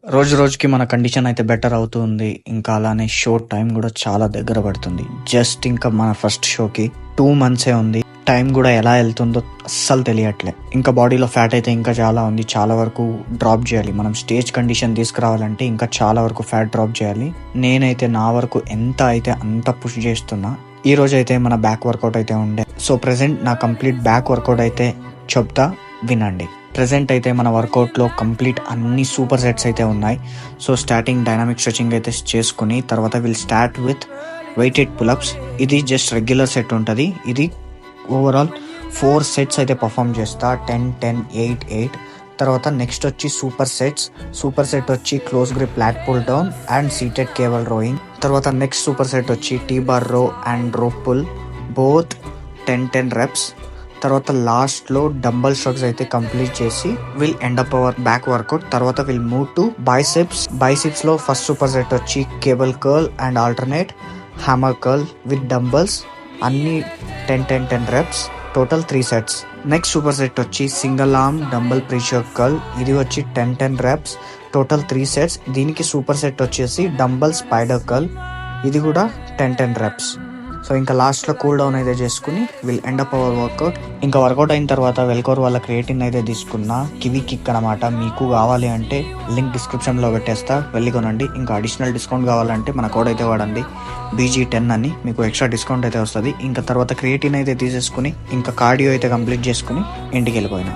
రోజు రోజుకి మన కండిషన్ అయితే బెటర్ అవుతుంది. ఇంకా అలానే షో టైం కూడా చాలా దగ్గర పడుతుంది. జస్ట్ ఇంకా మన ఫస్ట్ షోకి 2 మంత్సే ఉంది. టైం కూడా ఎలా వెళ్తుందో అస్సలు తెలియట్లే. ఇంకా బాడీలో ఫ్యాట్ అయితే ఇంకా చాలా ఉంది. చాలా వరకు డ్రాప్ చేయాలి. మనం స్టేజ్ కండిషన్ తీసుకురావాలంటే ఇంకా చాలా వరకు ఫ్యాట్ డ్రాప్ చేయాలి. నేనైతే నా వరకు ఎంత అయితే అంత పుష్ చేస్తున్నా. ఈ రోజు అయితే మన బ్యాక్ వర్కౌట్ అయితే ఉండే. సో ప్రెసెంట్ నా కంప్లీట్ బ్యాక్ వర్కౌట్ అయితే చెప్తా, వినండి. ప్రెసెంట్ అయితే మన వర్కౌట్లో కంప్లీట్ అన్ని సూపర్ సెట్స్ అయితే ఉన్నాయి. సో స్టార్టింగ్ డైనామిక్ స్ట్రెచింగ్ అయితే చేసుకుని తర్వాత will start with weighted pullups. ఇది జస్ట్ రెగ్యులర్ సెట్ ఉంటుంది. ఇది ఓవరాల్ 4 సెట్స్ అయితే పర్ఫామ్ చేస్తా. 10, 10, 8, 8. తర్వాత నెక్స్ట్ వచ్చి సూపర్ సెట్ వచ్చి close grip lat pull down and seated cable rowing. తర్వాత నెక్స్ట్ సూపర్ సెట్ వచ్చి T bar row and rope pull, both 10 reps. తర్వాత లాస్ట్లో డంబల్ స్ట్రక్స్ అయితే కంప్లీట్ చేసి will end up our back workout. తర్వాత will move to biceps లో first super set వచ్చి cable curl and alternate hammer curl with dumbbells, అన్ని 10 reps, total 3 sets. Next super set వచ్చి single arm dumbbell pressure curl. ఇది వచ్చి 10 reps, total 3 sets. దీనికి super set వచ్చేసి dumbbell spider curl. ఇది కూడా 10 reps. సో ఇంకా లాస్ట్లో కూల్ డౌన్ అయితే చేసుకుని will end up our workout. ఇంకా వర్కౌట్ అయిన తర్వాత వెల్కోర్ వాళ్ళ క్రియేటిన్ అయితే తీసుకున్నా. కివీ కిక్ అనమాట. మీకు కావాలి అంటే లింక్ డిస్క్రిప్షన్లో పెట్టేస్తా, వెళ్ళి కొనండి. ఇంకా అడిషనల్ డిస్కౌంట్ కావాలంటే మన కోడ్ అయితే వాడండి, BG10 అని. మీకు ఎక్స్ట్రా డిస్కౌంట్ అయితే వస్తుంది. ఇంకా తర్వాత క్రియేటిన్ అయితే తీసేసుకుని ఇంకా కార్డియో అయితే కంప్లీట్ చేసుకుని ఇంటికి వెళ్ళిపోయినా.